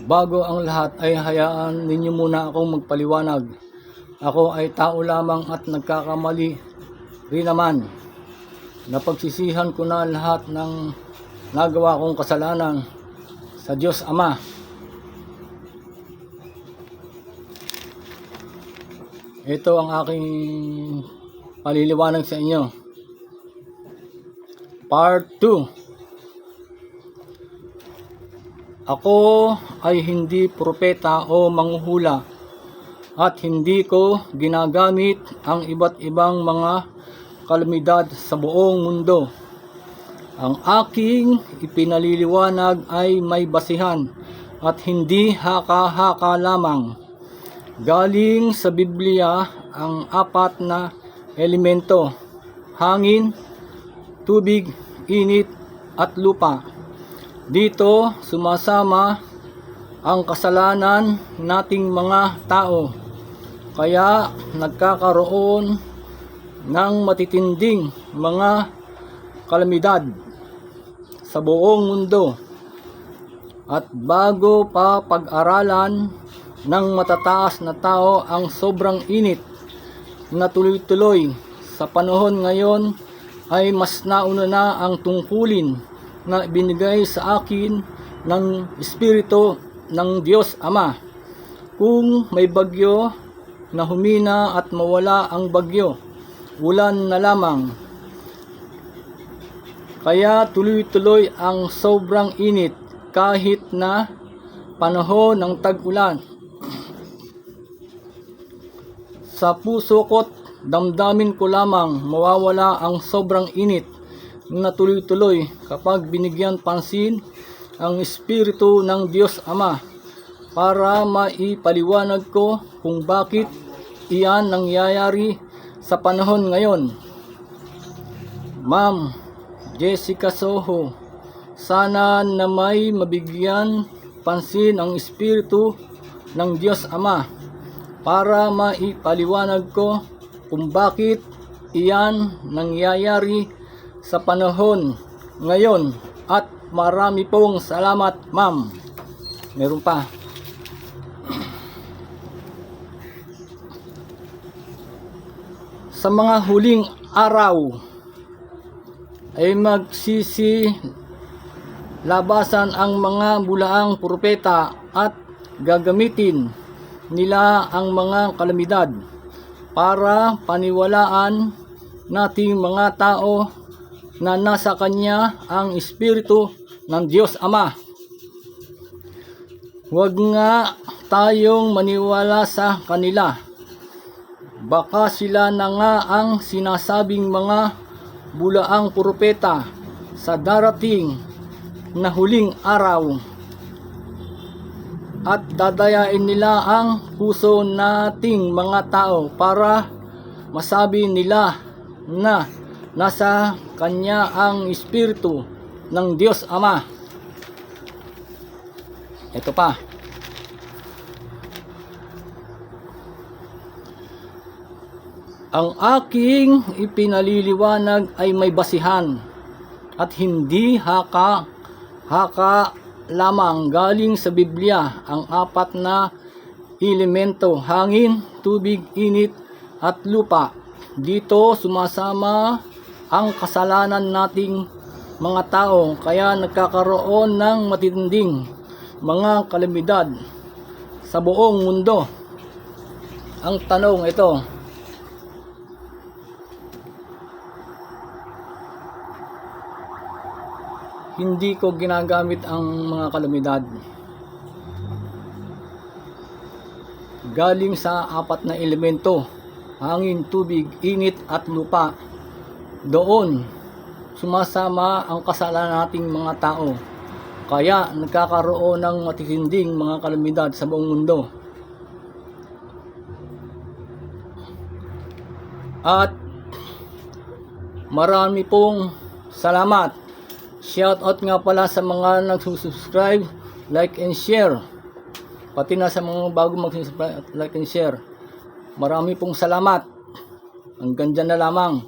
Bago ang lahat ay hayaan ninyo muna akong magpaliwanag. Ako ay tao lamang at nagkakamali rin naman. Napagsisihan ko na lahat ng nagawa kong kasalanan sa Diyos Ama. Ito ang aking paliliwanag sa inyo. Part 2. Ako ay hindi propeta o manghuhula at hindi ko ginagamit ang iba't ibang mga kalamidad sa buong mundo. Ang aking ipinaliliwanag ay may basihan at hindi haka-haka lamang. Galing sa Biblia ang apat na elemento: hangin, tubig, init at lupa. Dito sumasama ang kasalanan nating mga tao, kaya nagkakaroon ng matitinding mga kalamidad sa buong mundo. At bago pa pag-aralan ng matataas na tao ang sobrang init na tuloy-tuloy sa panahon ngayon, ay mas nauna na ang tungkulin na binigay sa akin ng Espiritu ng Diyos Ama. Kung may bagyo na humina at mawala ang bagyo, ulan na lamang. Kaya tuloy-tuloy ang sobrang init kahit na panahon ng tag-ulan. Sa puso ko't damdamin ko lamang mawawala ang sobrang init na tuloy-tuloy kapag binigyan pansin ang Espiritu ng Diyos Ama para maipaliwanag ko kung bakit iyan nangyayari sa panahon ngayon. Ma'am Jessica Soho, sana na may mabigyan pansin ang Espiritu ng Diyos Ama para maipaliwanag ko kung bakit iyan nangyayari sa panahon ngayon. At marami pong salamat, ma'am. Meron pa. Sa mga huling araw ay magsisilabasan ang mga bulaang propeta at gagamitin nila ang mga kalamidad para paniwalaan nating mga tao na nasa Kanya ang Espiritu ng Diyos Ama. Huwag nga tayong maniwala sa kanila. Baka sila na nga ang sinasabing mga bulaang propeta sa darating na huling araw, at dadayain nila ang puso nating mga tao para masabi nila na nasa Kanya ang Espiritu ng Diyos Ama. Ito pa. Ang aking ipinaliliwanag ay may basihan at hindi haka-haka lamang. Galing sa Biblia ang apat na elemento: hangin, tubig, init at lupa. Dito sumasama ang kasalanan nating mga tao, kaya nagkakaroon ng matinding mga kalamidad sa buong mundo. Ang tanong ito: hindi ko ginagamit ang mga kalamidad. Galing sa apat na elemento: hangin, tubig, init at lupa. Doon sumasama ang kasalanan nating mga tao, kaya nagkakaroon ng matitinding mga kalamidad sa buong mundo. At marami pong salamat. Shout out nga pala sa mga nagsusubscribe, like and share. Pati na sa mga bago mag-subscribe, like and share. Marami pong salamat. Hanggang dyan na lamang.